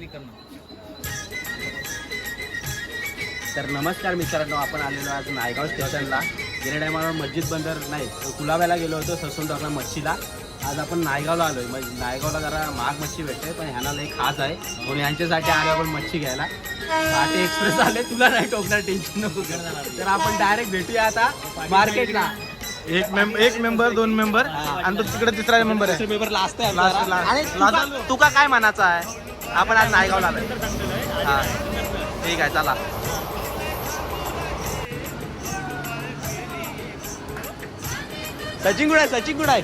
विक्री करणं. तर नमस्कार मित्रांनो, आपण आलेलो आज नायगाव स्टेशनला. गेल्या टायमाला मस्जिद बंदर नाही कुलाब्याला गेलो होतो ससून टाकला मच्छीला. आज आपण नायगावला आलोय. मग नायगावला जरा महाग मच्छी भेटते, पण ह्यांना लई खास आहे म्हणून यांच्यासाठी आलो आपण मच्छी घ्यायला. घाटे एक्सप्रेस आले, तुला नाही टोकणार, टेन्शन नको करणार. तर आपण डायरेक्ट भेटूया आता मार्केटला. एक मेंबर 2 मेंबर आणि तो तिकडे तिसरा मेंबर आहे. पेपर लास्ट आहे. आणि तुका काय म्हणायचं आहे? आपण आज नायगावला आलोय. हा ठीक आहे, चला. सचिन गुड आहे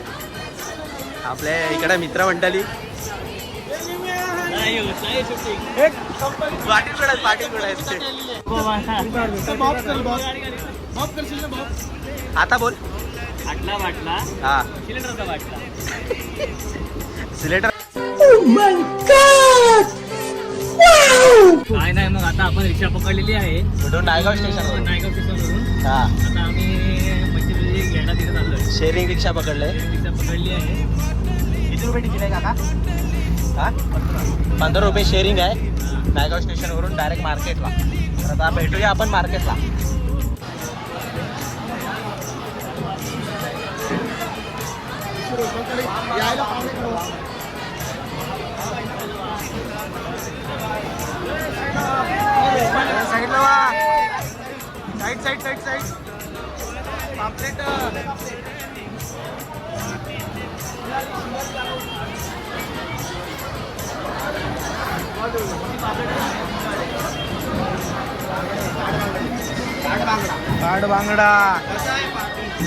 आपल्या इकडे मित्रमंडळी. पाटील गुड आहेत. आता बोल. हा सिलेंडर. काय नाही, मग आता आपण रिक्षा पकडलेली आहे नायगाव स्टेशन. नायगाव स्टेशनवरून. हा आता आम्ही मच्छी घ्यायला तिथे चाललोय. शेअरिंग रिक्षा पकडलंय. रिक्षा पकडली आहे. किती रुपये तिकीट आहे काका? हा 15 रुपये शेअरिंग आहे. नायगाव स्टेशनवरून डायरेक्ट मार्केटला. तर आता भेटूया आपण मार्केटला. साईड पापलेट.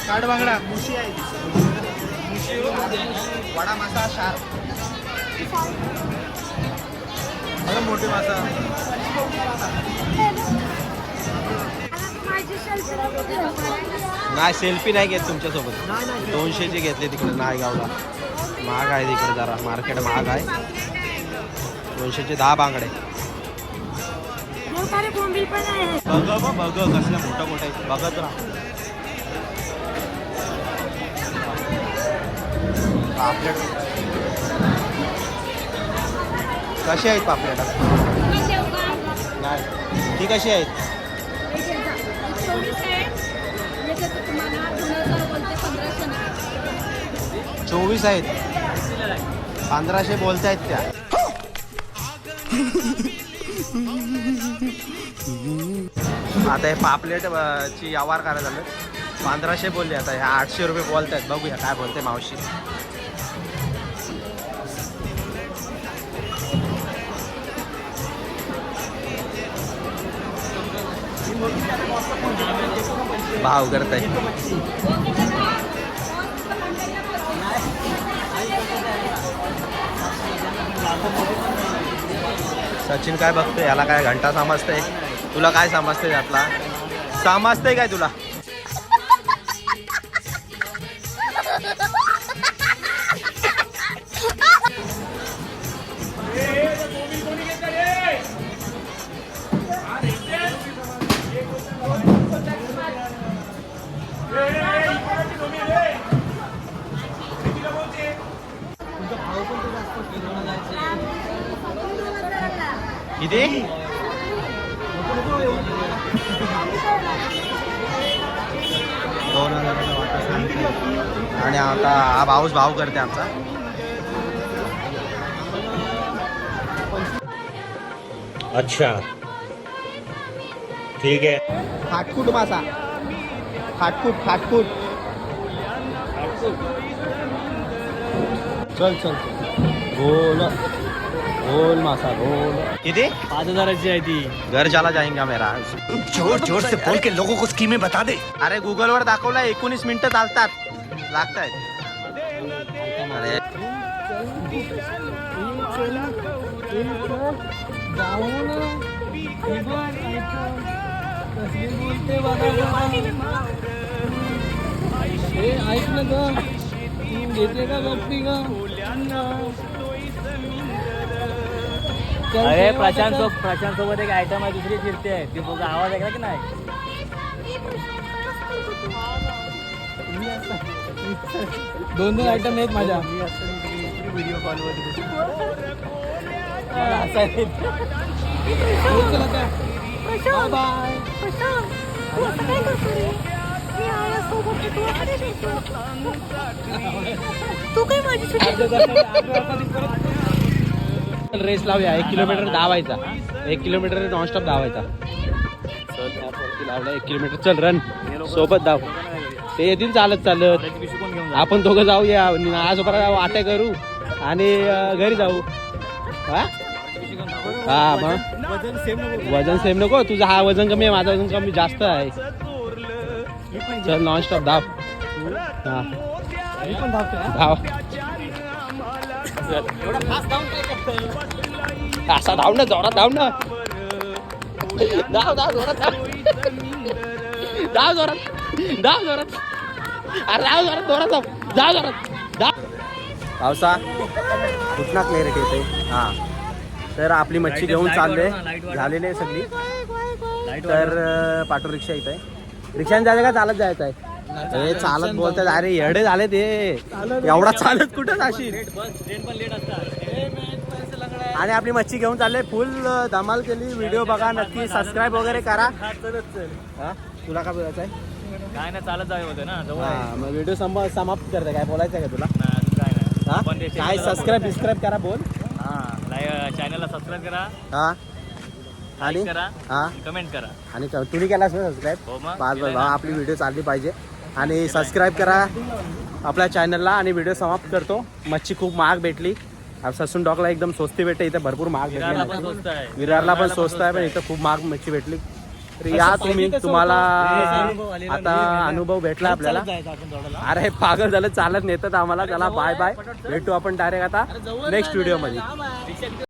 काडबांगडा मुशी आहे. वडा मासा शार. मोठी मासा. नाही सेल्फी नाही घेत तुमच्यासोबत. 200ची घेतली तिकडे नायगावला. महाग आहे तिकडे, जरा मार्केट महाग आहे. 200चे 10 बांगडे. बघ कसल्या मोठ्या बघत राहा. पापलेट कशी आहेत? पापलेट नाही, ती कशी आहेत? 24 आहेत. 1500 बोलतायत त्या. आता हे पापलेट ची व्यवहार करायला झालं. 1500 बोलले. आता ह्या 800 रुपये बोलतायत. बघूया काय बोलते मावशी. भाव करताय. सचिन काय बघतोय? याला काय घंटा समजतंय? तुला काय समजतंय? यातला समजतंय काय तुला? किती? आणि आता हा भाऊच भाव करते आमचा. अच्छा ठीक है. फाटफूट मासा. फाटफूट चल गोल मासा गोल. किती? 5000ची आहे ती. घर चला जाएंगे मेरा. जोर से बोल के लोगों को स्कीमें बता दे. अरे गुगल वर दाखवला 19 मिनिटं लागतायत. अरे ऐक ना ग, घेते का बघती का? अरे प्रशांत सोबत एक आयटम आहे, दुसरी फिरते आहे ती बघ. आवाज ऐकला की नाही? दोन आयटम आहेत माझ्या. व्हिडिओ कॉलवर बसायला तू काय माझी रेस लावूया 1 किलोमीटर धावायचा 1 किलोमीटर नॉनस्टॉप धावायचा चल ॲपवरती लावला 1 किलोमीटर चल रन सोबत धाव ते येतील चालत चालत आपण दोघं जाऊया आजोबा वाट्या करू आणि घरी जाऊ हा मग वजन सेम नको तुझं हा वजन कमी आहे माझं वजन कमी जास्त आहे चल नॉनस्टॉप धाव हा धाव असा धाव ना जोरात धाव ना धाव धाव जोरात धाव जोरात धाव जोरात अरे धाव जोरात जोरात धाव धाव जोरात धाव पावसा कुठला क्लॅरिटी येते हा तर आपली मच्छी घेऊन चालले झालेली आहे सगळी तर पाटो रिक्षा इथं आहे रिक्षाने जायचं का चालत जायचं आहे हे चालत बोलतात अरे येडे झाले ते एवढा चालत कुठं जाशील आणि आपली मच्छी घेऊन चालले फुल धमाल केली व्हिडिओ बघा नक्की सबस्क्राईब वगैरे करा हा तुला काय बोलायचं आहे काय नाही चालत जावे होते ना जवळ हा मग व्हिडिओ समाप्त करते काय बोलायचं आहे का तुला काय नाही हा पण ते काय सबस्क्राईब करा बोल हा चॅनलला सबस्क्राईब करा हा आणि like करा हा कमेंट करा आणि तुम्ही केलास ना सबस्क्राईब हो मग, बस केलंय बस ना. आपली व्हिडिओ चालली पाहिजे आणि सबस्क्राईब करा आपल्या चॅनलला आणि व्हिडिओ समाप्त करतो मच्छी खूप महाग भेटली ससून डॉगला एकदम स्वस्ती भेटते इथे भरपूर महाग विरारला पण भेटली स्वस्त आहे विरारला पण स्वस्त आहे पण इथं खूप महाग मच्छी भेटली तर या तुम्ही तुम्हाला आता अनुभव भेटला आपल्याला अरे पागल झालं चालत नेतात आम्हाला चला बाय बाय भेटू आपण डायरेक्ट आता नेक्स्ट व्हिडिओ मध्ये